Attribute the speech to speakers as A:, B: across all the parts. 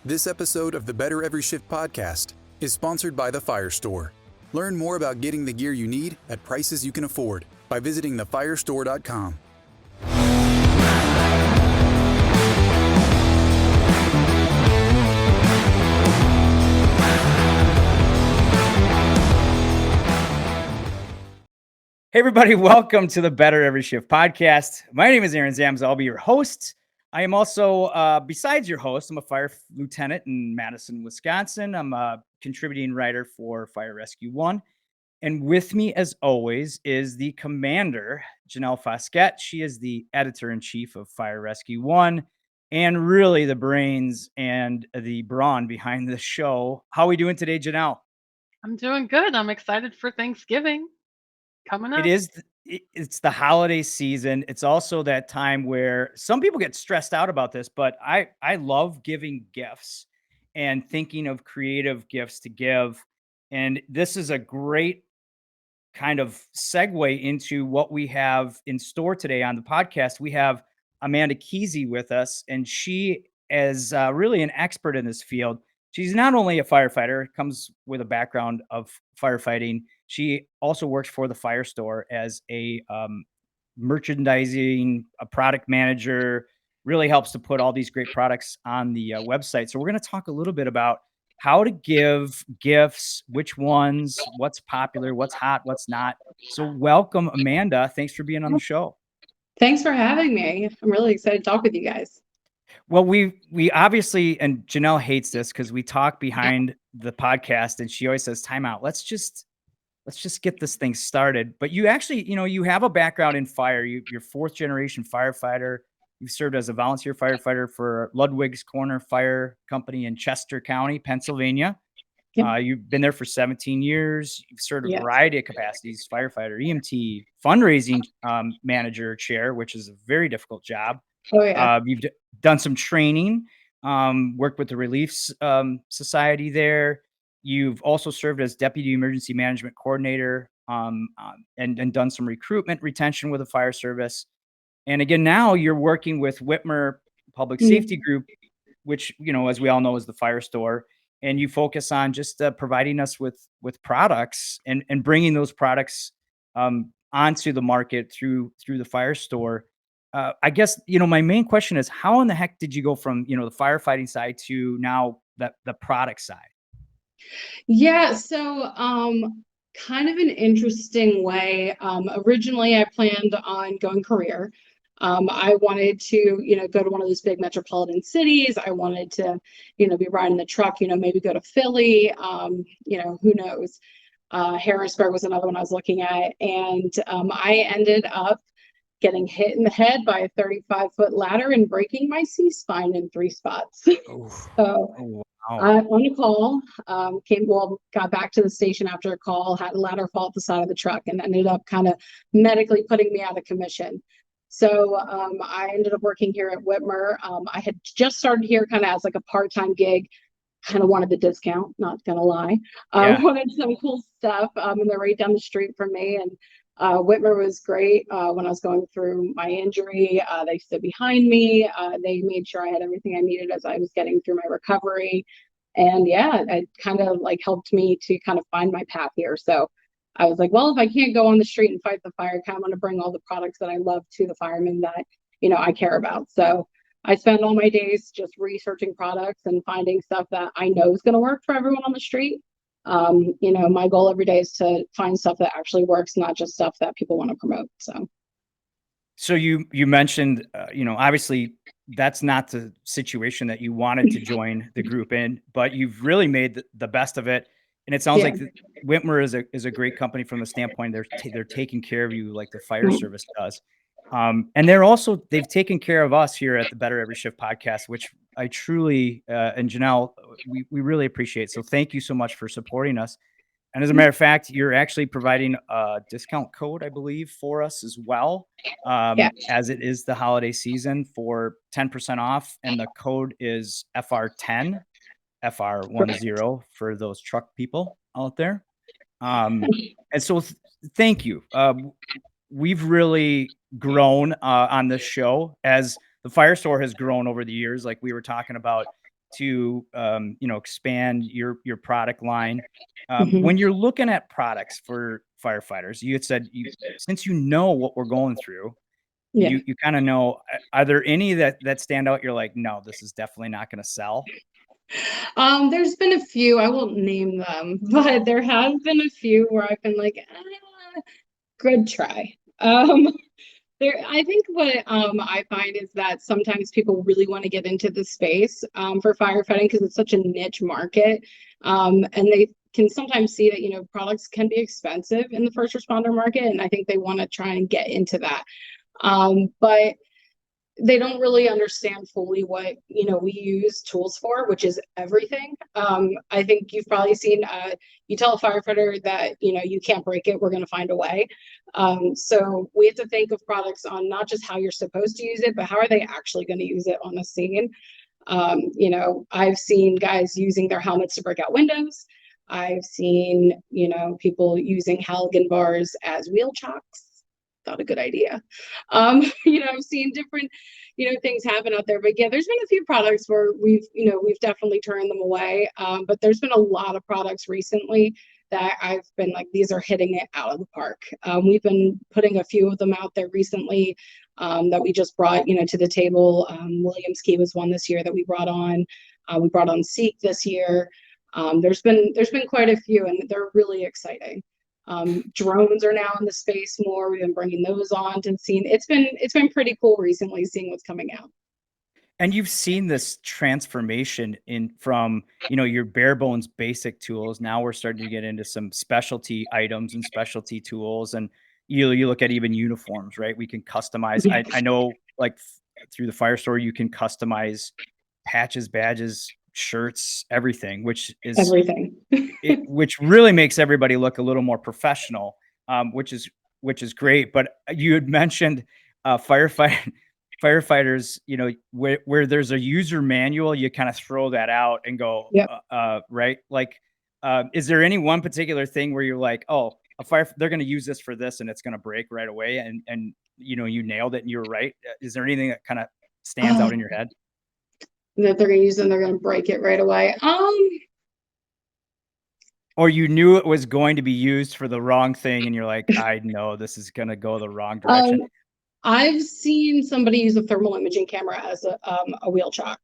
A: This episode of the Better Every Shift podcast is sponsored by the Fire Store. Learn more about getting the gear you need at prices you can afford by visiting thefirestore.com.
B: Hey everybody, welcome to the Better Every Shift podcast. My name is Aaron Zams. I'll be your host. I am also, besides your host, I'm a fire lieutenant in Madison, Wisconsin. I'm a contributing writer for Fire Rescue One. And with me, as always, is the commander, Janelle Fosquette. She is the editor-in-chief of Fire Rescue One and really the brains and the brawn behind the show. How are we doing today, Janelle?
C: I'm doing good. I'm excited for Thanksgiving coming up.
B: It's the holiday season. It's also that time where some people get stressed out about this, but I love giving gifts and thinking of creative gifts to give. And this is a great kind of segue into what we have in store today on the podcast. We have Amanda Keesey with us, and she is really an expert in this field. She's not only a firefighter, comes with a background of firefighting. She also works for the Fire Store as a merchandising, a product manager, really helps to put all these great products on the website. So we're going to talk a little bit about how to give gifts, which ones, what's popular, what's hot, what's not. So welcome, Amanda. Thanks for being on the show.
D: Thanks for having me. I'm really excited to talk with you guys.
B: Well, we obviously, and Janelle hates this because we talk behind the podcast and she always says, time out. Let's just get this thing started. But you actually, you have a background in fire. You're fourth generation firefighter. You've served as a volunteer firefighter for Ludwig's Corner Fire Company in Chester County, Pennsylvania.
D: Yep.
B: You've been there for 17 years. You've served a
D: Yes.
B: variety of capacities: firefighter, EMT, fundraising manager, chair, which is a very difficult job.
D: Oh, yeah.
B: You've done some training, worked with the Relief Society there. You've also served as deputy emergency management coordinator and done some recruitment retention with the fire service. And again, now you're working with Whitmer Public Safety Group, which, as we all know, is the Fire Store. And you focus on just providing us with products and bringing those products onto the market through the Fire Store. I guess, my main question is, how in the heck did you go from, the firefighting side to now the product side?
D: Yeah, so kind of an interesting way. Originally, I planned on going career. I wanted to, go to one of those big metropolitan cities. I wanted to, be riding the truck, maybe go to Philly, who knows. Harrisburg was another one I was looking at. And I ended up getting hit in the head by a 35-foot ladder and breaking my C-spine in 3 spots. So on a call, got back to the station after a call, had a ladder fall off the side of the truck, and ended up kind of medically putting me out of commission. So I ended up working here at Whitmer. I had just started here kind of as like a part-time gig, kind of wanted the discount, not gonna lie. Wanted some cool stuff, and they're right down the street from me. And Whitmer was great when I was going through my injury. They stood behind me. They made sure I had everything I needed as I was getting through my recovery. And yeah, it kind of like helped me to kind of find my path here. So I was like, well, if I can't go on the street and fight the fire, I kind of want to bring all the products that I love to the firemen that, I care about. So I spend all my days just researching products and finding stuff that I know is going to work for everyone on the street. My goal every day is to find stuff that actually works, not just stuff that people want to promote.
B: So you mentioned, obviously that's not the situation that you wanted to join the group in, but you've really made the best of it. And it sounds like Whitmer is a great company from the standpoint they're taking care of you like the fire service does. And they've taken care of us here at the Better Every Shift podcast, which I truly, and Janelle, we really appreciate. So thank you so much for supporting us. And as a matter of fact, you're actually providing a discount code, I believe, for us as well, as it is the holiday season, for 10% off. And the code is FR10, FR10 for those truck people out there. And so thank you. We've really grown on this show as the Fire Store has grown over the years. Like we were talking about, to, expand your product line.
D: Mhm.
B: When you're looking at products for firefighters, you had said since you know what we're going through,
D: Yeah.
B: you kind of know, are there any that stand out? You're like, no, this is definitely not going to sell.
D: There's been a few, I won't name them, but there have been a few where I've been like, good try. I think what I find is that sometimes people really want to get into the space for firefighting because it's such a niche market, and they can sometimes see that products can be expensive in the first responder market, and I think they want to try and get into that, but they don't really understand fully what we use tools for, which is everything. I think you've probably seen you tell a firefighter that you can't break it, we're going to find a way. So we have to think of products on not just how you're supposed to use it, but how are they actually going to use it on the scene. I've seen guys using their helmets to break out windows. I've seen people using halogen bars as wheel chocks. Not a good idea. I've seen different, things happen out there. But yeah, there's been a few products where we've definitely turned them away. But there's been a lot of products recently that I've been like, these are hitting it out of the park. We've been putting a few of them out there recently that we just brought, to the table. Williams Key was one this year that we brought on. We brought on Seek this year. There's been quite a few, and they're really exciting. Drones are now in the space more. We've been bringing those on to the scene. It's been pretty cool recently seeing what's coming out.
B: And you've seen this transformation from, your bare bones basic tools. Now we're starting to get into some specialty items and specialty tools. And you look at even uniforms, right? We can customize.
D: Yeah.
B: I know like through the Firestore, you can customize patches, badges, shirts, everything, which is
D: Everything.
B: which really makes everybody look a little more professional, which is great. But you had mentioned firefighters, where there's a user manual, you kind of throw that out and go,
D: Yep.
B: right? Like, is there any one particular thing where you're like, oh, they're going to use this for this and it's going to break right away, and you nailed it and you were right? Is there anything that kind of stands out in your head
D: that they're going to use and they're going to break it right away?
B: Or you knew it was going to be used for the wrong thing and you're like, I know this is going to go the wrong direction?
D: I've seen somebody use a thermal imaging camera as a wheel chock.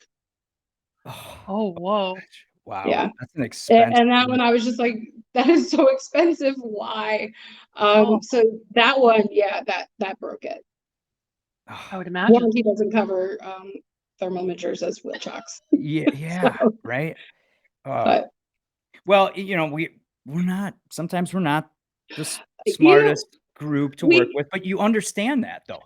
C: Oh, whoa.
B: Wow.
D: Yeah.
B: That's an expensive.
D: And that one, I was just like, that is so expensive. Why? So that one, yeah, that broke it.
C: I would imagine.
D: Warranty doesn't cover thermal imagers as wheel chocks.
B: Yeah,
D: So,
B: right.
D: but
B: well, sometimes we're not the smartest group to work with, but you understand that though.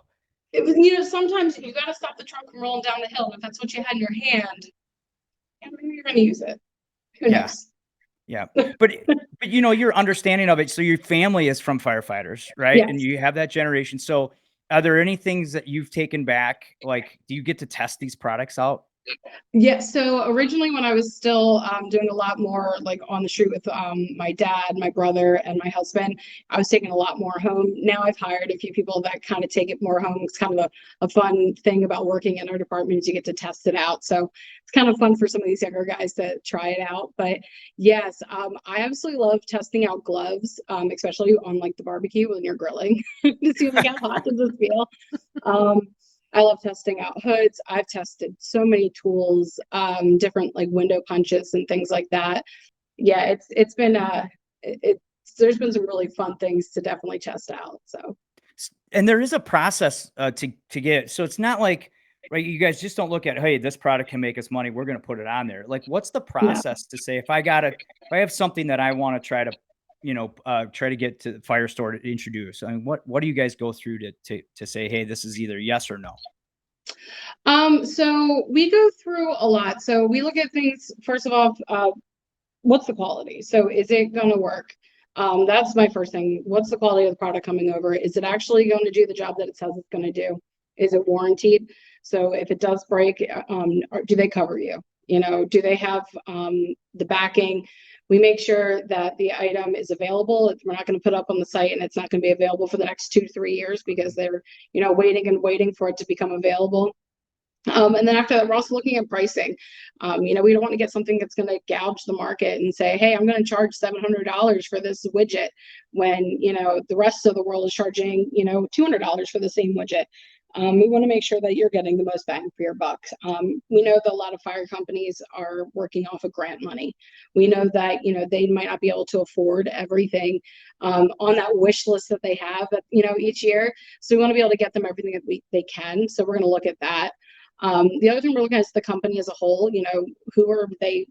D: Sometimes you got to stop the truck from rolling down the hill. If that's what you had in your hand, maybe you're going to use it. Who knows?
B: Yeah. But your understanding of it. So your family is from firefighters, right?
D: Yes.
B: And you have that generation. So are there any things that you've taken back? Like, do you get to test these products out?
D: Yeah, so originally when I was still doing a lot more like on the street with my dad, my brother, and my husband, I was taking a lot more home. Now I've hired a few people that kind of take it more home. It's kind of a fun thing about working in our department is you get to test it out. So it's kind of fun for some of these younger guys to try it out. But yes, I absolutely love testing out gloves, especially on like the barbecue when you're grilling to see like how hot does this feel. I love testing out hoods. I've tested so many tools, different like window punches and things like that. Yeah, it's been there's been some really fun things to definitely test out. So,
B: and there is a process to get. So it's not like, right, you guys just don't look at, hey, this product can make us money, we're going to put it on there. Like, what's the process to say if I have something that I want to try to get to the Firestore to introduce? I mean, what do you guys go through to say, hey, this is either yes or no?
D: So we go through a lot. So we look at things, first of all, what's the quality? So is it going to work? That's my first thing. What's the quality of the product coming over? Is it actually going to do the job that it says it's going to do? Is it warranted? So if it does break, do they cover you? Do they have the backing? We make sure that the item is available. We're not going to put up on the site and it's not going to be available for the next 2 to 3 years because they're, waiting and waiting for it to become available. And then after that, we're also looking at pricing. We don't want to get something that's going to gouge the market and say, hey, I'm going to charge $700 for this widget when, the rest of the world is charging, $200 for the same widget. We want to make sure that you're getting the most bang for your buck. We know that a lot of fire companies are working off of grant money. We know that, they might not be able to afford everything on that wish list that they have, each year. So we want to be able to get them everything that they can. So we're going to look at that. The other thing we're looking at is the company as a whole. Who are they?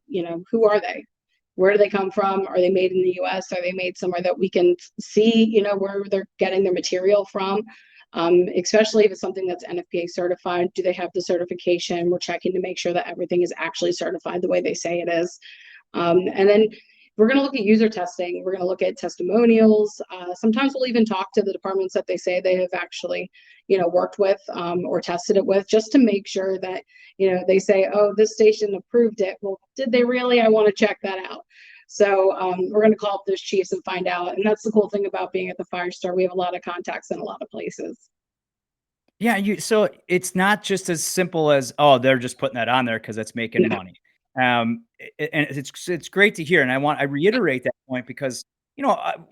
D: Who are they? Where do they come from? Are they made in the US? Are they made somewhere that we can see, where they're getting their material from? Especially if it's something that's NFPA certified. Do they have the certification? We're checking to make sure that everything is actually certified the way they say it is. And then we're going to look at user testing. We're going to look at testimonials. Sometimes we'll even talk to the departments that they say they have actually, worked with or tested it with, just to make sure that, they say, oh, this station approved it. Well, did they really? I want to check that out. So we're going to call up those chiefs and find out. And that's the cool thing about being at the Fire Store. We have a lot of contacts in a lot of places.
B: Yeah, so it's not just as simple as, oh, they're just putting that on there because it's making money. And it's great to hear, and I reiterate that point because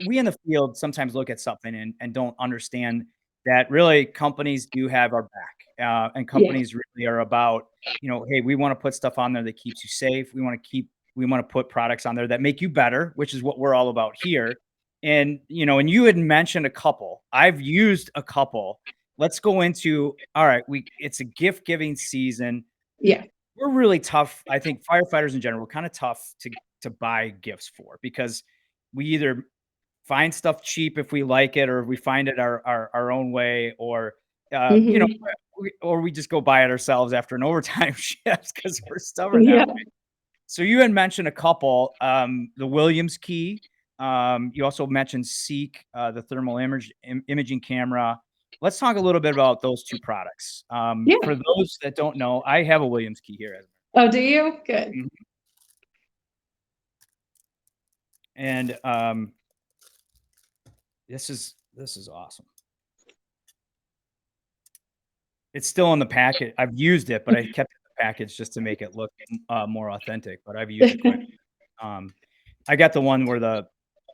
B: we in the field sometimes look at something and don't understand that really companies do have our back, and companies really are about hey, we want to put stuff on there that keeps you safe. We want to put products on there that make you better, which is what we're all about here. And and you had mentioned a couple. I've used a couple. Let's go into, all right, it's a gift giving season.
D: Yeah.
B: We're really tough. I think firefighters in general, we're kind of tough to buy gifts for because we either find stuff cheap if we like it, or we find it our own way, or or we just go buy it ourselves after an overtime shift because we're stubborn that way. So you had mentioned a couple, the Williams key. You also mentioned Seek, the thermal imaging camera. Let's talk a little bit about those two products. For those that don't know, I have a Williams key here.
D: Oh, do you? Good.
B: Mm-hmm. And this is awesome. It's still in the packet. I've used it, but I kept it in the package just to make it look more authentic. But I've used it quite. I got the one where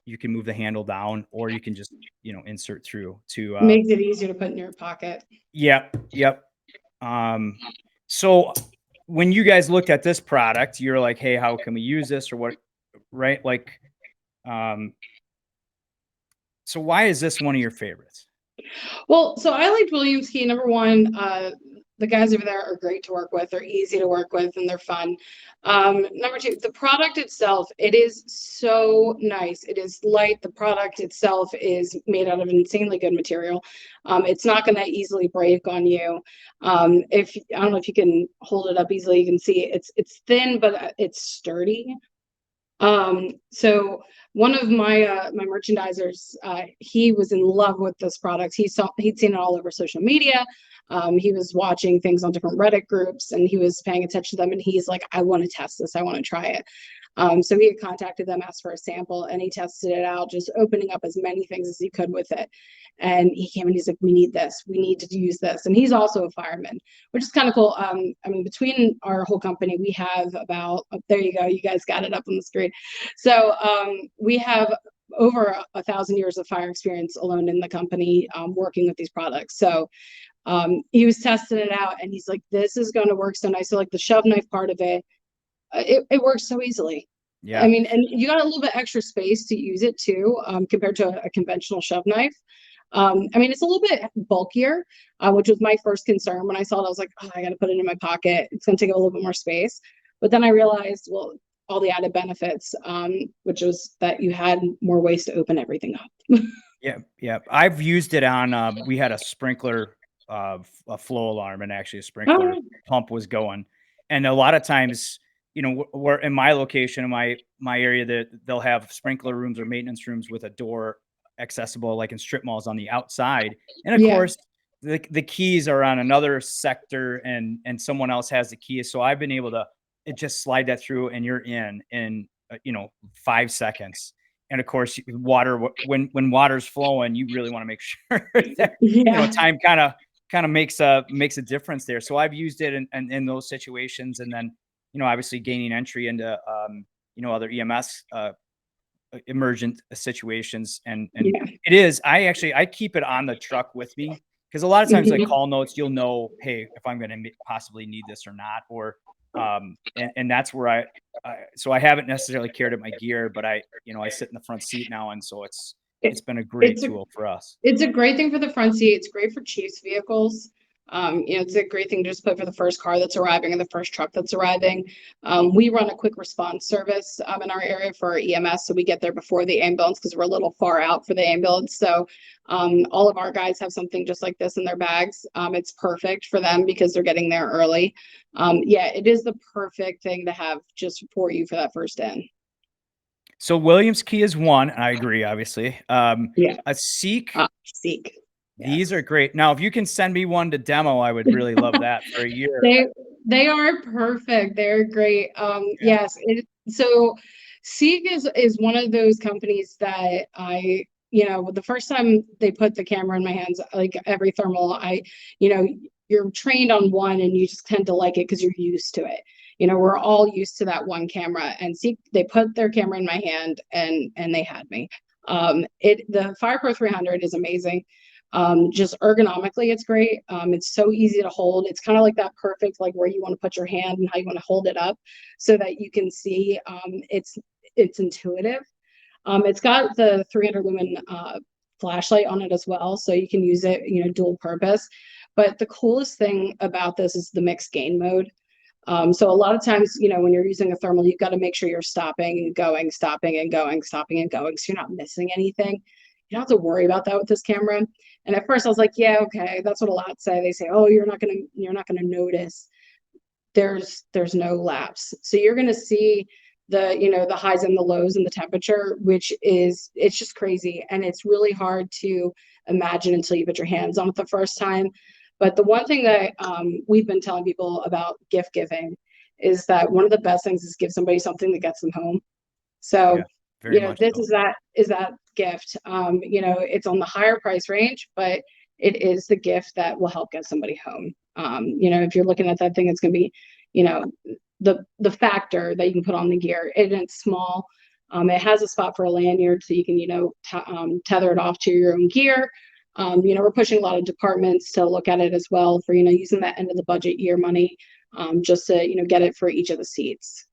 B: you can move the handle down, or you can just insert through to
D: makes it easier to put in your pocket.
B: Yep. So when you guys looked at this product, you're like, hey, how can we use this, or what? Right? Like, so why is this one of your favorites?
D: Well, so I liked Williams Key. Number one, the guys over there are great to work with. They're easy to work with and they're fun. Number two, the product itself, it is so nice. It is light. The product itself is made out of insanely good material. It's not going to easily break on you. I don't know if you can hold it up easily, you can see it's thin, but it's sturdy. So one of my my merchandisers, he was in love with this product. He'd seen it all over social media. He was watching things on different Reddit groups and he was paying attention to them, and he's like, I want to test this. I want to try it. So he had contacted them, asked for a sample, and he tested it out, just opening up as many things as he could with it. And he came and he's like, we need this. We need to use this. And he's also a fireman, which is kind of cool. I mean, between our whole company, we have about, there you go. You guys got it up on the screen. So we have over 1,000 years of fire experience alone in the company, working with these products. So he was testing it out and he's like, this is going to work so nice. So like the shove knife part of it, it works so easily. Yeah. I mean, and you got a little bit extra space to use it too, compared to a conventional shove knife. I mean, it's a little bit bulkier, which was my first concern. When I saw it, I was like, oh, I got to put it in my pocket. It's going to take a little bit more space. But then I realized, well, all the added benefits, which was that you had more ways to open everything up.
B: Yeah. I've used it on, we had a sprinkler, a flow alarm, and actually a sprinkler pump was going. And a lot of times, we're in my location, in my area, that they'll have sprinkler rooms or maintenance rooms with a door accessible, like in strip malls, on the outside. And of course, the keys are on another sector, and someone else has the keys. So I've been able to just slide that through, and you're in 5 seconds. And of course, water, when water's flowing, you really want to make sure that time kind of kind of makes a difference there. So I've used it in those situations, and then, obviously gaining entry into, other EMS, emergent situations. And
D: Yeah.
B: it is, I keep it on the truck with me, because a lot of times, like
D: Mhm.
B: call notes, you'll know, hey, if I'm going to possibly need this or not, or, and that's where so I haven't necessarily carried up my gear, but I sit in the front seat now. And so it's
D: It,
B: been a great
D: it's a
B: tool for us.
D: It's a great thing for the front seat. It's great for Chiefs vehicles. It's a great thing to just put for the first car that's arriving and the first truck that's arriving. We run a quick response service in our area for our EMS, so we get there before the ambulance because we're a little far out for the ambulance. So all of our guys have something just like this in their bags. It's perfect for them because they're getting there early. Yeah, it is the perfect thing to have just for you for that first in.
B: So Williams Key is one. I agree, obviously.
D: Yeah.
B: A Seek,
D: Seek.
B: these are
D: Yes.
B: great. Now, if you can send me one to demo, I would really love that for a year.
D: They are perfect. They're great.
B: Yeah.
D: Yes. So Seek is one of those companies that the first time they put the camera in my hands, like every thermal, you're trained on one and you just tend to like it because you're used to it. We're all used to that one camera, and Seek, they put their camera in my hand and they had me. The FirePro 300 is amazing. Just ergonomically, it's great. It's so easy to hold. It's kind of like that perfect, like where you want to put your hand and how you want to hold it up so that you can see. It's intuitive. It's got the 300 lumen flashlight on it as well, so you can use it, dual purpose. But the coolest thing about this is the mixed gain mode. So a lot of times, when you're using a thermal, you've got to make sure you're stopping and going, stopping and going, stopping and going, so you're not missing anything. You don't have to worry about that with this camera. And at first I was like, yeah, okay, that's what a lot say. They say, oh, you're not gonna notice. There's no lapse. So you're gonna see the highs and the lows and the temperature, it's just crazy. And it's really hard to imagine until you put your hands on it the first time. But the one thing that we've been telling people about gift giving is that one of the best things is give somebody something that gets them home. So,
B: Yeah, very much
D: this
B: so.
D: is that gift. It's on the higher price range, but it is the gift that will help get somebody home. If you're looking at that thing, it's going to be, the factor that you can put on the gear. And it's small. It has a spot for a lanyard, so you can, tether it off to your own gear. We're pushing a lot of departments to look at it as well for, using that end of the budget year money, just to, get it for each of the seats.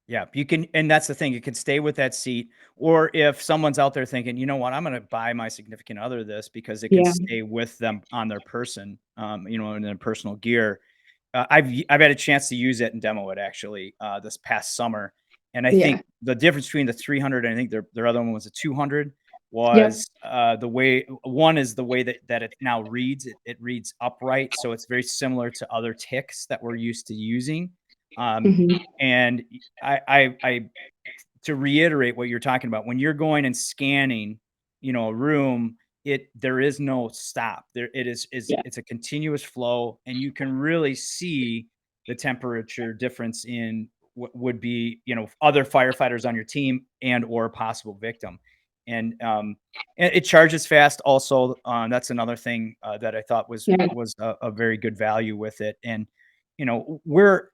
B: Yeah, you can, and that's the thing, you can stay with that seat, or if someone's out there thinking, you know what, I'm going to buy my significant other this because it can
D: Yeah.
B: stay with them on their person, in their personal gear. I've had a chance to use it and demo it actually this past summer, and I
D: Yeah.
B: think the difference between the 300 and I think their other one was a 200
D: Yep.
B: was the way one is the way that it now reads. It reads upright, so it's very similar to other ticks that we're used to using.
D: Mhm.
B: And I to reiterate what you're talking about, when you're going and scanning, a room, there is no stop. There it is
D: Yeah.
B: it's a continuous flow, and you can really see the temperature difference in what would be, other firefighters on your team and or a possible victim. And it charges fast also. That's another thing that I thought was
D: Yeah.
B: a very good value with it. And we're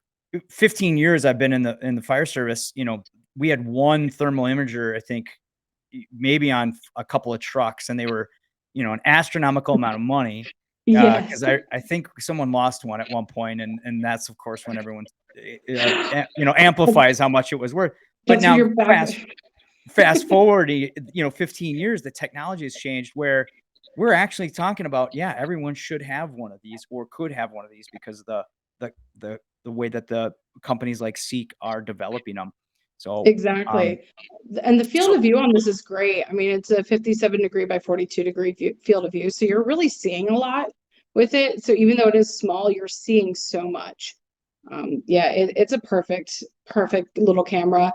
B: 15 years I've been in the fire service. We had one thermal imager, I think, maybe on a couple of trucks, and they were, an astronomical amount of money.
D: Yes.
B: Because I think someone lost one at one point, and that's of course when everyone, amplifies how much it was worth. But
D: That's what
B: now
D: you're back.
B: fast forward, 15 years, the technology has changed where we're actually talking about, yeah, everyone should have one of these or could have one of these because of the way that the companies like Seek are developing them. So,
D: Exactly. And the field
B: so
D: of view on this is great. I mean, it's a 57-degree by 42-degree field of view. So you're really seeing a lot with it. So even though it is small, you're seeing so much. It's a perfect little camera.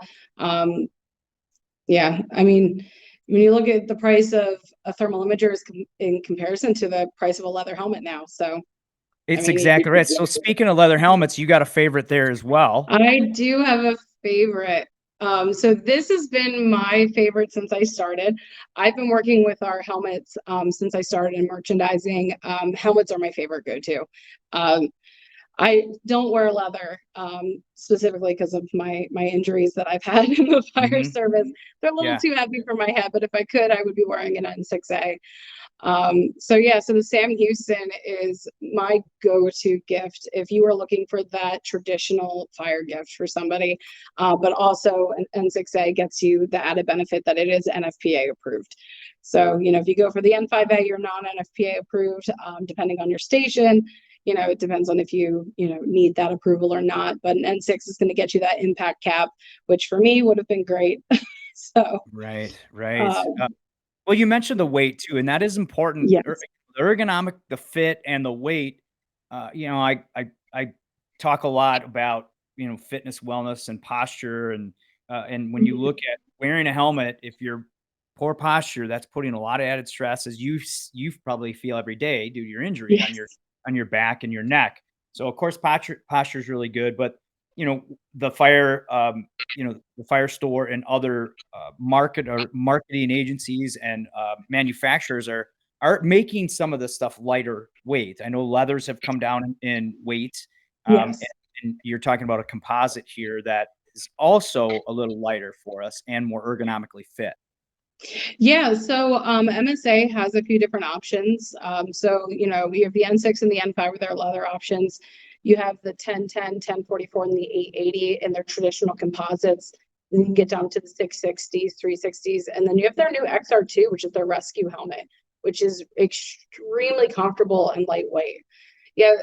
D: Yeah, I mean, when you look at the price of a thermal imager in comparison to the price of a leather helmet now. So, I
B: it's
D: mean,
B: exactly right. So speaking of leather helmets, you got a favorite there as well.
D: I do have a favorite. So this has been my favorite since I started. I've been working with our helmets since I started in merchandising. Helmets are my favorite go-to. Um, I don't wear leather specifically because of my injuries that I've had in the fire
B: Hmm.
D: service. They're a little
B: Yeah.
D: too heavy for my head, but if I could, I would be wearing an N6A. So yeah, so the Sam Houston is my go-to gift if you are looking for that traditional fire gift for somebody, but also an N6A gets you the added benefit that it is NFPA approved. So, if you go for the N5A, you're non-NFPA approved, depending on your station. It depends on if you need that approval or not, but an N6 is going to get you that impact cap, which for me would have been great. So,
B: Right. Right.
D: um,
B: Well, you mentioned the weight too, and that is important.
D: yes,
B: The ergonomic, the fit, and the weight. I talk a lot about fitness, wellness, and posture, and when you
D: mhm,
B: look at wearing a helmet, if you're poor posture, that's putting a lot of added stress, as you probably feel every day due to your injury on
D: yes,
B: your back and your neck. So of course, posture is really good, but the fire the fire store and other marketing agencies and manufacturers are making some of this stuff lighter weight. I know leathers have come down in weight,
D: yes.
B: and you're talking about a composite here that is also a little lighter for us and more ergonomically fit.
D: Yeah, so MSA has a few different options. So, we have the N6 and the N5 with their leather options. You have the 1010, 1044, and the 880 in their traditional composites. Then you can get down to the 660s, 360s. And then you have their new XR2, which is their rescue helmet, which is extremely comfortable and lightweight. Yeah,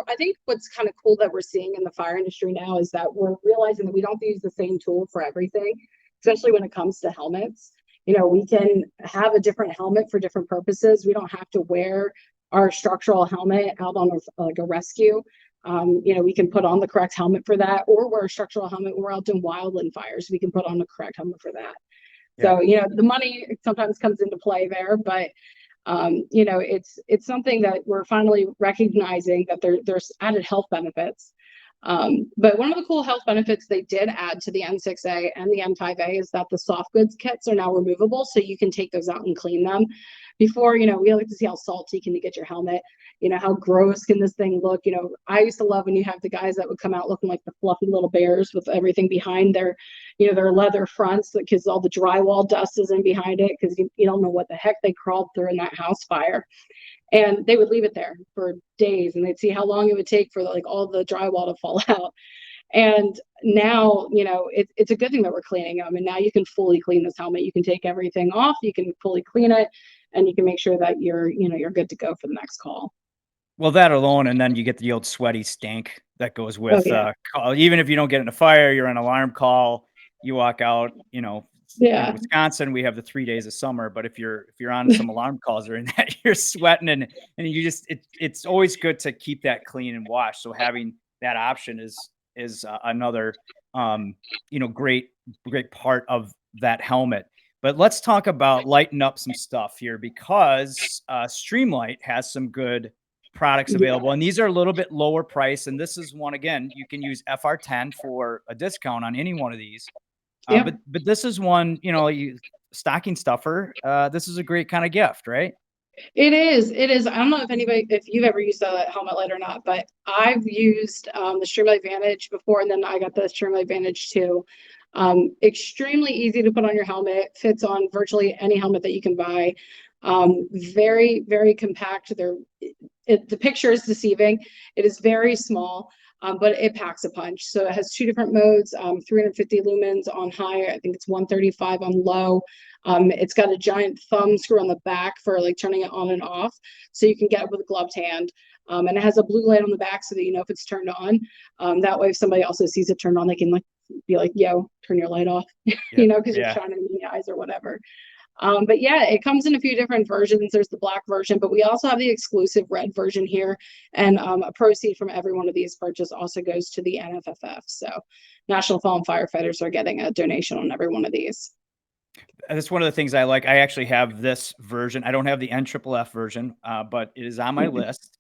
D: I think what's kind of cool that we're seeing in the fire industry now is that we're realizing that we don't use the same tool for everything, especially when it comes to helmets. We can have a different helmet for different purposes. We don't have to wear our structural helmet out on like a rescue. We can put on the correct helmet for that, or wear a structural helmet when we're out doing wildland fires. We can put on the correct helmet for that.
B: Yeah.
D: So, the money sometimes comes into play there, but it's something that we're finally recognizing that there's added health benefits. But one of the cool health benefits they did add to the N6A and the N5A is that the soft goods kits are now removable, so you can take those out and clean them. Before, we like to see how salty can you get your helmet, how gross can this thing look. I used to love when you have the guys that would come out looking like the fluffy little bears with everything behind their leather fronts, because all the drywall dust is in behind it, because you don't know what the heck they crawled through in that house fire. And they would leave it there for days, and they'd see how long it would take for like all the drywall to fall out. And now, it's a good thing that we're cleaning them. And now you can fully clean this helmet. You can take everything off, you can fully clean it, and you can make sure that you're good to go for the next call.
B: Well, that alone, and then you get the old sweaty stink that goes
D: Oh
B: with,
D: yeah.
B: even if you don't get in a fire, you're on alarm call, you walk out, in
D: Yeah.
B: Wisconsin, we have the 3 days of summer, but if you're on some alarm calls during that, you're sweating and you just it's always good to keep that clean and washed. So having that option is another, great part of that helmet. But let's talk about lighten up some stuff here because, Streamlight has some good products
D: Yeah.
B: available, and these are a little bit lower price. And this is one, again, you can use FR10 for a discount on any one of these.
D: Yep.
B: But this is one, stocking stuffer. This is a great kind of gift, right?
D: It is. It is. I don't know if you've ever used a helmet light or not, but I've used the Streamlight Vantage before, and then I got the Streamlight Vantage 2. Extremely easy to put on your helmet, fits on virtually any helmet that you can buy. Very, very compact. The picture is deceiving. It is very small, but it packs a punch. So it has two different modes, 350 lumens on high. I think it's 135 on low. It's got a giant thumb screw on the back for like turning it on and off. So you can get it with a gloved hand. And it has a blue light on the back so that you know if it's turned on. That way, if somebody also sees it turned on, they can be like, yo, turn your light off,
B: Yeah.
D: because you're shining in the eyes or whatever. But yeah, it comes in a few different versions. There's the black version, but we also have the exclusive red version here. And a proceed from every one of these purchase also goes to the NFFF. So National Fallen Firefighters are getting a donation on every one of these.
B: That's one of the things I like. I actually have this version. I don't have the NFFF version, but it is on my list.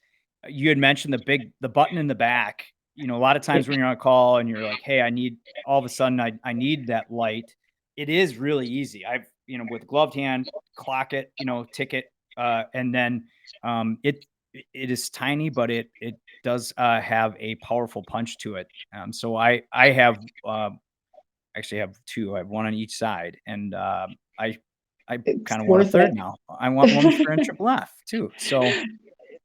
B: You had mentioned the button in the back. you know, a lot of times when you're on a call and you're like, hey, I need, all of a sudden I need that light. It is really easy. I've, you know, with gloved hand, clock it, you know, tick it, and then it is tiny, but it does have a powerful punch to it. So I have actually have two. I have one on each side, and I
D: It's
B: kind of want a
D: worth
B: third
D: it.
B: now. I want one for in triple F too. So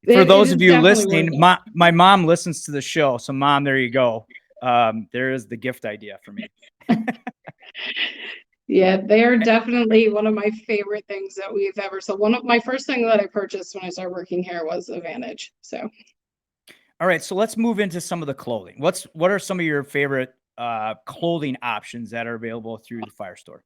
B: for
D: It
B: those
D: is
B: of you
D: definitely worth
B: listening,
D: it.
B: my mom listens to the show. So mom, there you go. There is the gift idea for me.
D: Yeah, they are definitely one of my favorite things that we've ever sold. One of my first thing that I purchased when I started working here was a Vantage. So,
B: All right, so let's move into some of the clothing. What are some of your favorite clothing options that are available through the Fire Store?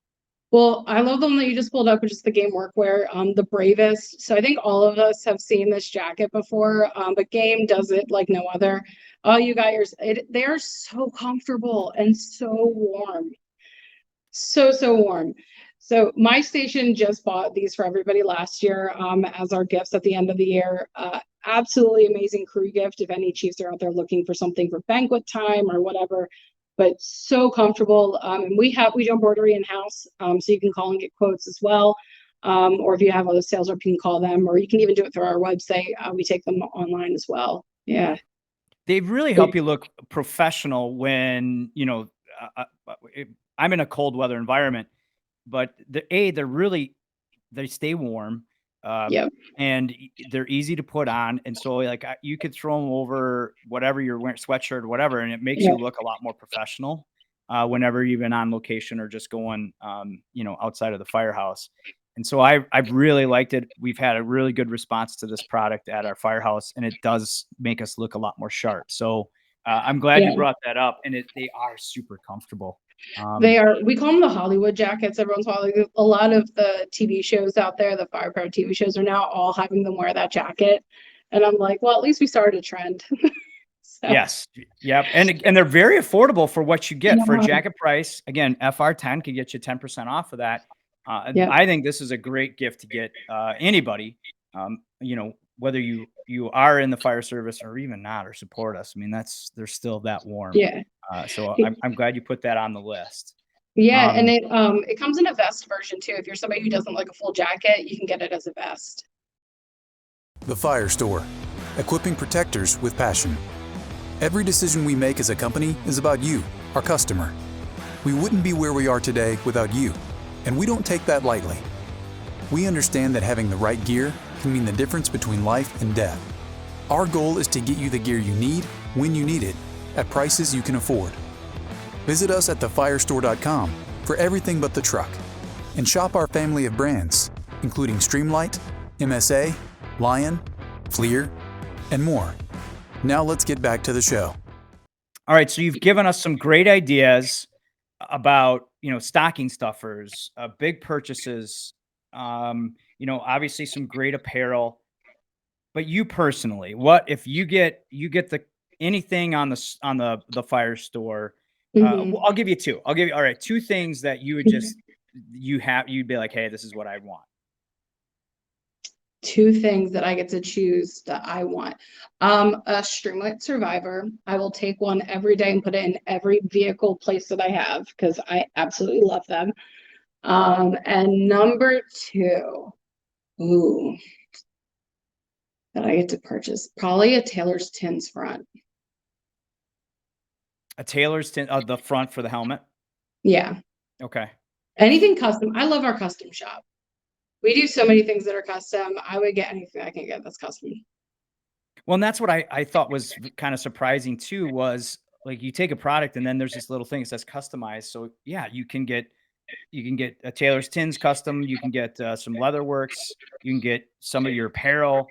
D: well, I love the one that you just pulled up, which is the Game Workwear, the Bravest. So I think all of us have seen this jacket before, but Game does it like no other. Oh, you got yours. They are so comfortable and so warm. So warm. So my station just bought these for everybody last year as our gifts at the end of the year. Absolutely amazing crew gift if any chiefs are out there looking for something for banquet time or whatever. But so comfortable. And we do embroidery in house, so you can call and get quotes as well. Or if you have a sales rep, you can call them, or you can even do it through our website. We take them online as well. Yeah.
B: They really help you look professional when, you know, I'm in a cold weather environment, but they stay warm,
D: Yep.
B: and they're easy to put on. And so like you could throw them over whatever you're wearing, sweatshirt or whatever, and it makes
D: Yep.
B: you look a lot more professional whenever you've been on location or just going, you know, outside of the firehouse. And so I've really liked it. We've had a really good response to this product at our firehouse, and it does make us look a lot more sharp. So I'm glad you
D: Yeah.
B: brought that up, and they are super comfortable.
D: They are, we call them the Hollywood jackets every once in a while. Like, a lot of the TV shows out there, the firefighter TV shows, are now all having them wear that jacket. And I'm like, well, at least we started a trend. So,
B: Yes. Yep. And they're very affordable for what you get for a
D: yeah.
B: jacket price. Again, FR10 could get you 10% off of that.
D: Yep.
B: I think this is a great gift to get anybody, you know, whether you are in the fire service or even not, or support us. I mean, they're still that warm.
D: Yeah.
B: So I'm glad you put that on the list.
D: Yeah. And
B: Um,
D: it comes in a vest version too. If you're somebody who doesn't like a full jacket, you can get it as a vest.
A: The Fire Store, equipping protectors with passion. Every decision we make as a company is about you, our customer. We wouldn't be where we are today without you, and we don't take that lightly. We understand that having the right gear can mean the difference between life and death. Our goal is to get you the gear you need, when you need it, at prices you can afford. Visit us at thefirestore.com for everything but the truck, and shop our family of brands, including Streamlight, MSA, Lion, Fleer, and more. Now let's get back to the show.
B: all right. So you've given us some great ideas about, you know, stocking stuffers, big purchases, you know, obviously some great apparel. But you personally, what if you get the anything on the Fire Store?
D: Mhm.
B: Well, I'll give you two. I'll give you, all right, two things that you would just you'd be like, hey, this is what I want.
D: Two things that I get to choose that I want. A Streamlight Survivor. I will take one every day and put it in every vehicle place that I have because I absolutely love them. And number two, ooh, that I get to purchase, probably a Taylor's Tins front.
B: A Taylor's the front for the helmet.
D: Yeah,
B: Okay.
D: anything custom. I love our custom shop. We do so many things that are custom. I would get anything I can get that's custom.
B: Well, and that's what I thought was kind of surprising too, was like you take a product and then there's this little thing that says customized. So yeah, you can get a Taylor's Tins custom. You can get some leather works. You can get some of your apparel.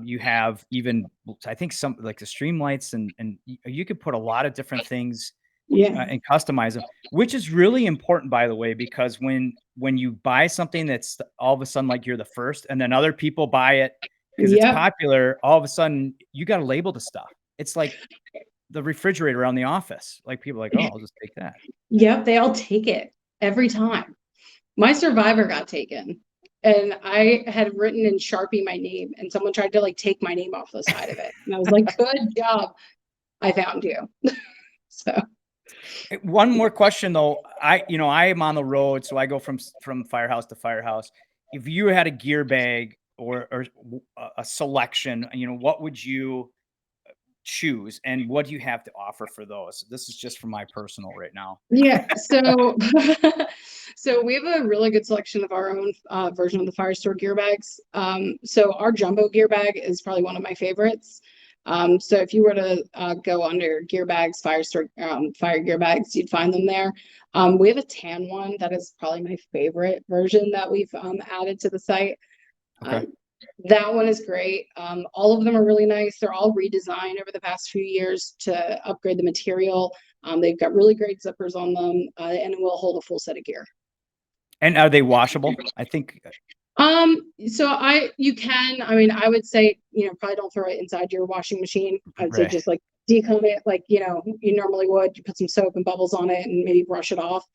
B: You have even, I think, some like the Streamlights, and you could put a lot of different things
D: Yeah.
B: and customize them, which is really important, by the way, because when you buy something that's all of a sudden like you're the first, and then other people buy it because it's
D: Yep.
B: popular, all of a sudden you got to label the stuff. It's like the refrigerator around the office. Like people are like, oh, I'll just take that.
D: Yep. They all take it every time. My Survivor got taken, and I had written in Sharpie my name, and someone tried to like take my name off the side of it. And I was like, good job. I found you. So
B: One more question though. I am on the road, so I go from firehouse to firehouse. If you had a gear bag or a selection, what would you choose, and what do you have to offer for those? This is just for my personal right now.
D: yeah, so so we have a really good selection of our own version of the Firestore gear bags. So our jumbo gear bag is probably one of my favorites. So if you were to go under gear bags, Firestore fire gear bags, you'd find them there. We have a tan one that is probably my favorite version that we've added to the site.
B: Okay.
D: That one is great. All of them are really nice. They're all redesigned over the past few years to upgrade the material. They've got really great zippers on them, and it will hold a full set of gear.
B: And are they washable? I think.
D: You can, I mean, I would say, probably don't throw it inside your washing machine. I would say
B: Right.
D: just like decomb it like, you normally would. You put some soap and bubbles on it and maybe brush it off.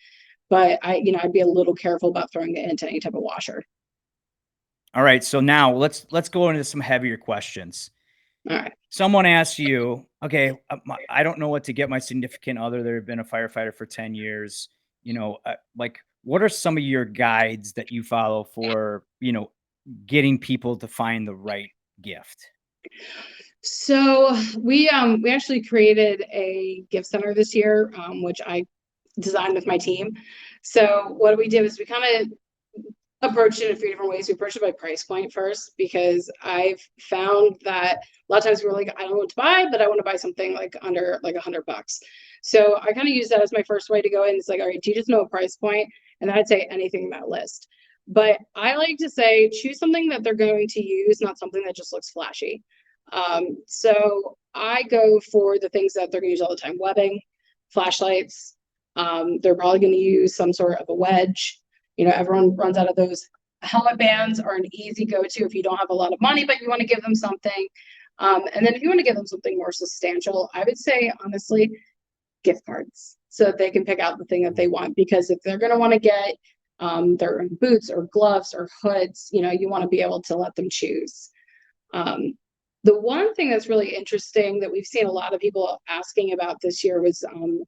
D: But I'd be a little careful about throwing it into any type of washer.
B: All right. So now let's go into some heavier questions.
D: All right.
B: Someone asks you, okay, I don't know what to get my significant other that have been a firefighter for 10 years. Like, what are some of your guides that you follow for, getting people to find the right gift?
D: So we actually created a gift center this year, which I designed with my team. So what we did was we kind of approached it in a few different ways. We approached it by price point first, because I've found that a lot of times we're like, I don't know what to buy, but I want to buy something like under like $100. So I kind of use that as my first way to go in. It's like, all right, do you just know a price point? And then I'd say anything in that list. But I like to say, choose something that they're going to use, not something that just looks flashy. So I go for the things that they're going to use all the time: webbing, flashlights. They're probably going to use some sort of a wedge. Everyone runs out of those. Helmet bands are an easy go-to if you don't have a lot of money, but you want to give them something. And then if you want to give them something more substantial, I would say, honestly, gift cards, so that they can pick out the thing that they want. Because if they're going to want to get their boots or gloves or hoods, you want to be able to let them choose. The one thing that's really interesting that we've seen a lot of people asking about this year was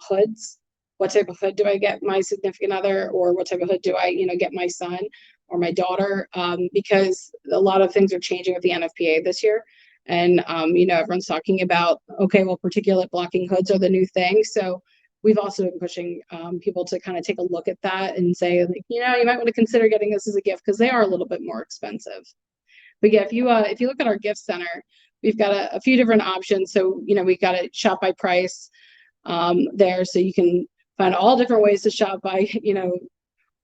D: hoods. What type of hood do I get my significant other, or what type of hood do I, get my son or my daughter? Because a lot of things are changing with the NFPA this year. And, everyone's talking about, okay, well, particulate blocking hoods are the new thing. So we've also been pushing people to kind of take a look at that and say, like, you might want to consider getting this as a gift, because they are a little bit more expensive. But yeah, if you look at our gift center, we've got a few different options. So, we've got it shop by price there. So you can find all different ways to shop by,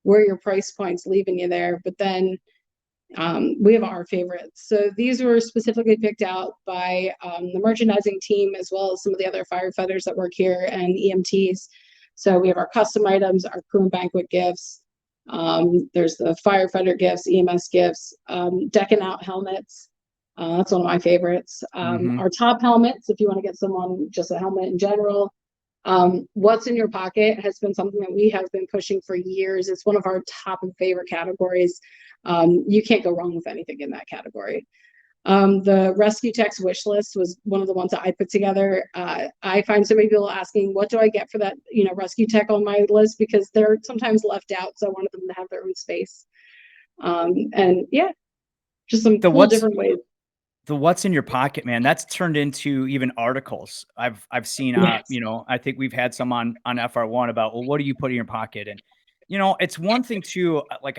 D: where your price point's leaving you there. But then we have our favorites. So these were specifically picked out by the merchandising team, as well as some of the other firefighters that work here and EMTs. So we have our custom items, our crew and banquet gifts. There's the firefighter gifts, EMS gifts, decking out helmets. That's one of my favorites. Our top helmets, if you want to get someone just a helmet in general. What's in your pocket has been something that we have been pushing for years. It's one of our top and favorite categories. You can't go wrong with anything in that category. The rescue tech's wish list was one of the ones that I put together. I find so many people asking, what do I get for that, rescue tech on my list? Because they're sometimes left out. So I wanted them to have their own space. And yeah, just some cool different ways.
B: The what's in your pocket, man, that's turned into even articles. I've seen,
D: Yes.
B: I think we've had some on FR1 about, well, what do you put in your pocket? And, it's one thing too, like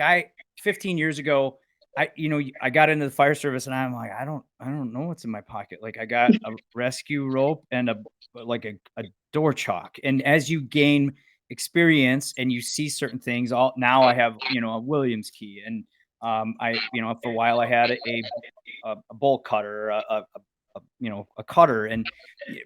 B: 15 years ago, I got into the fire service and I'm like, I don't know what's in my pocket. Like, I got a rescue rope and a door chalk. And as you gain experience and you see certain things, now I have, a Williams key. And for a while I had a bolt cutter, a cutter, and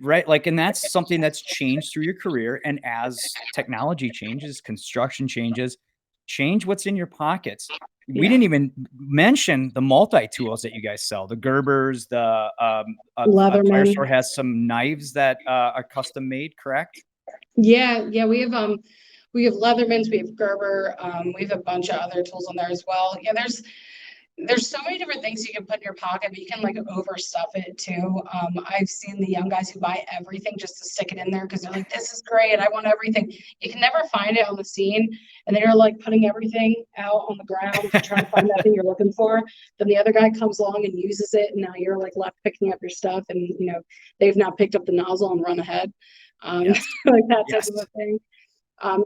B: right. Like, and that's something that's changed through your career. And as technology changes, construction change what's in your pockets. We didn't even mention the multi-tools that you guys sell, the Gerbers, the
D: Leatherman.
B: Fire Store has some knives that are custom made, correct?
D: Yeah, we have Leathermans, we have Gerber, we have a bunch of other tools on there as well. Yeah, There's so many different things you can put in your pocket, but you can like overstuff it too. I've seen the young guys who buy everything just to stick it in there because they're like, this is great. I want everything. You can never find it on the scene. And then you're like putting everything out on the ground, trying to find that thing you're looking for. Then the other guy comes along and uses it. And now you're like left picking up your stuff. And, they've now picked up the nozzle and run ahead.
B: Yes.
D: Like that type
B: Yes.
D: of a thing.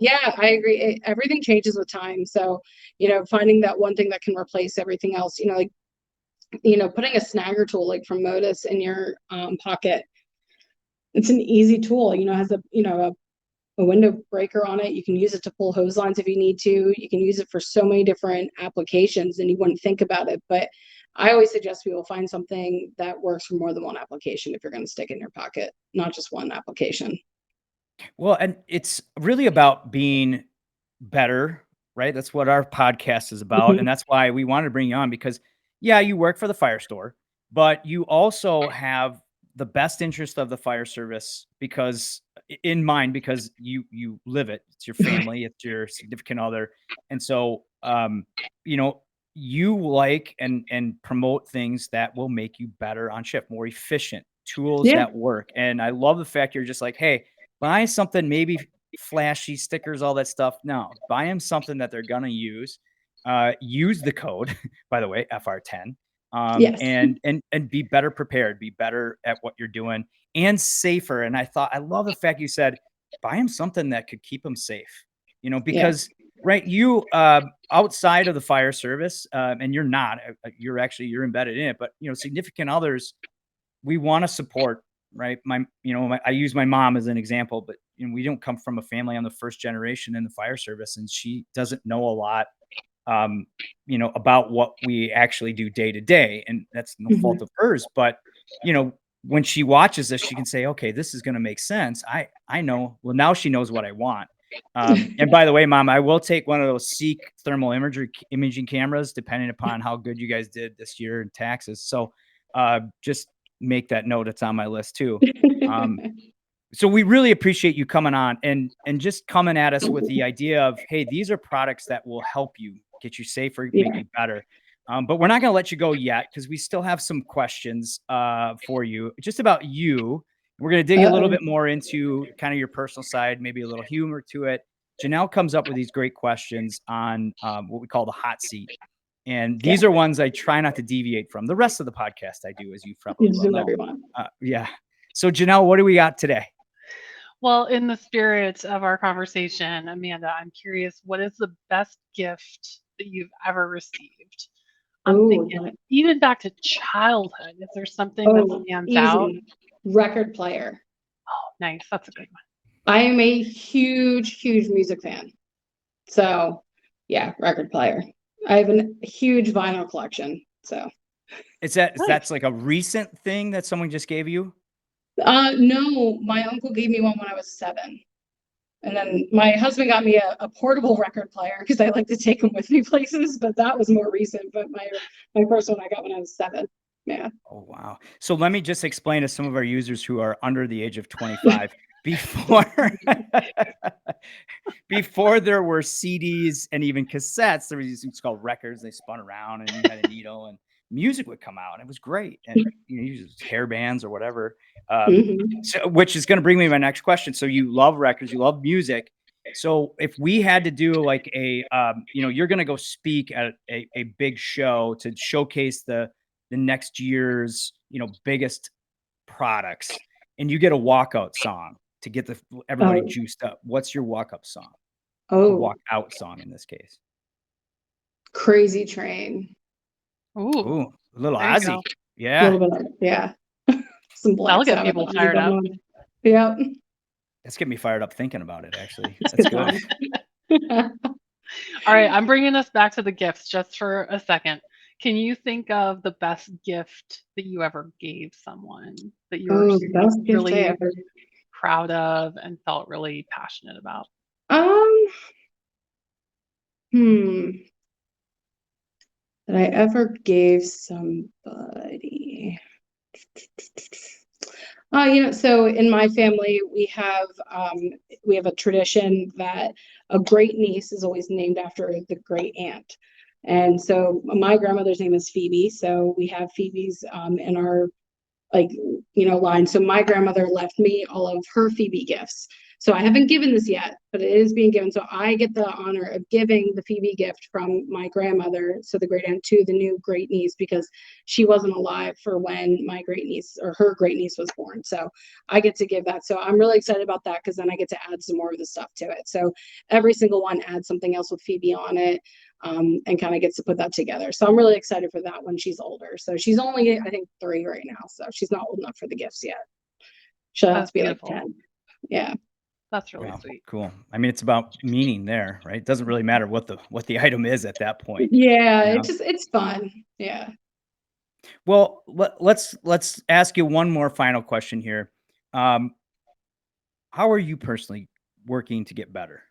D: Yeah, I agree. Everything changes with time. So, finding that one thing that can replace everything else, like, putting a snagger tool like from Modus in your pocket. It's an easy tool, it has a window breaker on it. You can use it to pull hose lines if you need to. You can use it for so many different applications and you wouldn't think about it. But I always suggest people find something that works for more than one application if you're going to stick it in your pocket, not just one application.
B: Well, and it's really about being better, right? That's what our podcast is about.
D: Mhm.
B: And that's why we wanted to bring you on because, yeah, you work for the fire store, but you also have the best interest of the fire service because in mind, because you live it. It's your family, it's your significant other. And so, you know, you like and promote things that will make you better on shift, more efficient tools
D: Yeah.
B: that work. And I love the fact you're just like, hey, buy something maybe flashy stickers, all that stuff. No, buy them something that they're gonna use. Use the code, by the way, FR10,
D: Yes.
B: and be better prepared, be better at what you're doing, and safer. And I love the fact you said buy them something that could keep them safe.
D: Yeah.
B: Because right, you outside of the fire service, and you're not, you're embedded in it, but significant others we want to support, right? I use my mom as an example, but we don't come from a family. I'm the first generation in the fire service, and she doesn't know a lot, about what we actually do day to day, and that's no fault
D: Mhm.
B: of hers. But when she watches this, she can say, "Okay, this is going to make sense." I know. Well, now she knows what I want. And by the way, Mom, I will take one of those Seek thermal imaging cameras, depending upon how good you guys did this year in taxes. So, just make that note. It's on my list too. Um, so we really appreciate you coming on and just coming at us with the idea of, hey, these are products that will help you get you safer, make
D: Yeah.
B: you better. But we're not going to let you go yet because we still have some questions for you, just about you. We're going to dig a little
D: Uh-oh.
B: bit more into kind of your personal side, maybe a little humor to it. Janelle comes up with these great questions on what we call the hot seat. And
D: Yeah.
B: these are ones I try not to deviate from. The rest of the podcast I do, as you probably
D: You
B: well
D: do
B: know.
D: everyone.
B: Yeah. So Janelle, what do we got today?
C: Well, in the spirit of our conversation, Amanda, I'm curious, what is the best gift that you've ever received? I'm
D: Oh,
C: thinking even back to childhood, is there something that stands out?
D: easy. Record player.
C: Oh, nice. That's a good one.
D: I am a huge, huge music fan. So yeah, record player. I have a huge vinyl collection. So
B: That's like a recent thing that someone just gave you?
D: no, my uncle gave me one when I was 7. And then my husband got me a portable record player because I like to take them with me places, but that was more recent. But my first one I got when I was 7. Yeah.
B: Oh, wow. So let me just explain to some of our users who are under the age of 25. Before before there were CDs and even cassettes, there was these things called records. They spun around and you had a needle and music would come out. And it was great. And you use hair bands or whatever.
D: Mhm.
B: So, which is going to bring me to my next question. So you love records, you love music. So if we had to do like you're going to go speak at a big show to showcase the next year's, biggest products, and you get a walkout song to get everybody
D: Oh,
B: juiced up. What's your walk-up song? Or
D: oh,
B: walk out song in this case?
D: Crazy Train.
C: Ooh,
B: Ooh, a little
C: there you
B: Ozzy.
C: go.
D: A
B: Yeah.
D: little bit of, yeah. Some
C: That'll
D: Black
C: get
D: Sabbath
C: people
D: on
C: fired up.
D: Yeah.
B: That's getting me fired up thinking about it, actually.
D: It's
B: That's
D: good
B: good.
D: song.
C: All right, I'm bringing us back to the gifts just for a second. Can you think of the best gift that you ever gave someone that you were
D: Oh, best gift I
C: really
D: ever.
C: proud of and felt really passionate about?
D: Um, hmm. That I ever gave somebody. So in my family, we have a tradition that a great niece is always named after the great aunt. And so my grandmother's name is Phoebe. So we have Phoebe's in our line. So my grandmother left me all of her Phoebe gifts. So I haven't given this yet, but it is being given. So I get the honor of giving the Phoebe gift from my grandmother, so the great aunt, to the new great niece, because she wasn't alive for when my great niece or her great niece was born. So I get to give that. So I'm really excited about that, because then I get to add some more of the stuff to it. So every single one adds something else with Phoebe on it. And kind of gets to put that together. So I'm really excited for that when she's older. So she's only, I think, 3 right now. So she's not old enough for the gifts yet. She'll have
C: That's
D: to be
C: beautiful.
D: like 10. Yeah.
C: That's really
B: Wow,
C: sweet.
B: cool. I mean, it's about meaning there, right? It doesn't really matter what the item is at that point.
D: Yeah.
B: You know?
D: It's fun. Yeah.
B: Well, let's ask you one more final question here. How are you personally working to get better?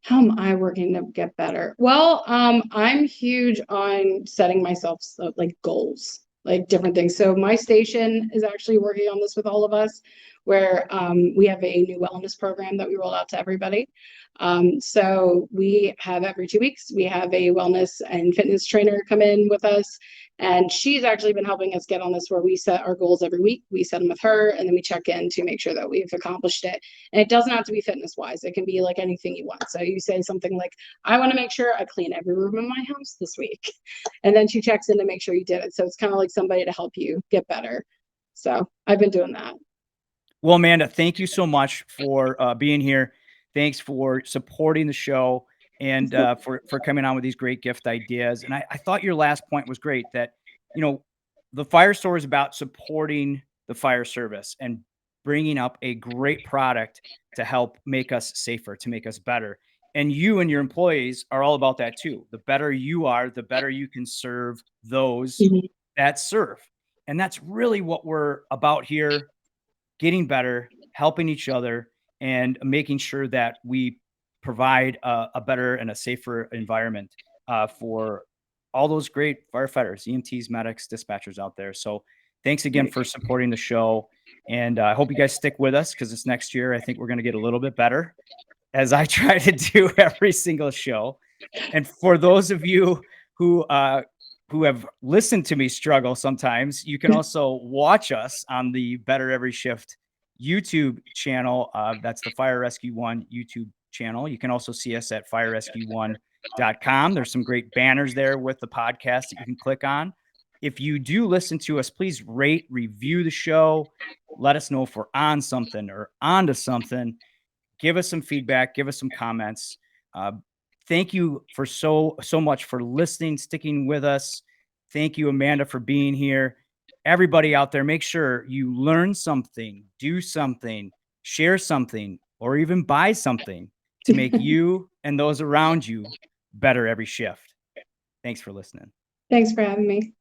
D: How am I working to get better? Well, I'm huge on setting myself like goals, like different things. So my station is actually working on this with all of us, where we have a new wellness program that we roll out to everybody. So we have every 2 weeks, we have a wellness and fitness trainer come in with us. And she's actually been helping us get on this, where we set our goals every week. We set them with her, and then we check in to make sure that we've accomplished it. And it doesn't have to be fitness wise. It can be like anything you want. So you say something like, I want to make sure I clean every room in my house this week. And then she checks in to make sure you did it. So it's kind of like somebody to help you get better. So I've been doing that.
B: Well, Amanda, thank you so much for being here. Thanks for supporting the show and for coming on with these great gift ideas. And I thought your last point was great, that, the fire store is about supporting the fire service and bringing up a great product to help make us safer, to make us better. And you and your employees are all about that too. The better you are, the better you can serve those
D: Mhm.
B: that serve. And that's really what we're about here: getting better, helping each other, and making sure that we provide a better and a safer environment for all those great firefighters, EMTs, medics, dispatchers out there. So thanks again for supporting the show. And I hope you guys stick with us, because this next year, I think we're going to get a little bit better, as I try to do every single show. And for those of you who have listened to me struggle sometimes, you can also watch us on the Better Every Shift YouTube channel. That's the Fire Rescue One YouTube channel. You can also see us at firerescue1.com. There's some great banners there with the podcast that you can click on. If you do listen to us, please rate, review the show. Let us know if we're on something or onto something. Give us some feedback. Give us some comments. Thank you for so much for listening, sticking with us. Thank you, Amanda, for being here. Everybody out there, make sure you learn something, do something, share something, or even buy something to make you and those around you better every shift. Thanks for listening.
D: Thanks for having me.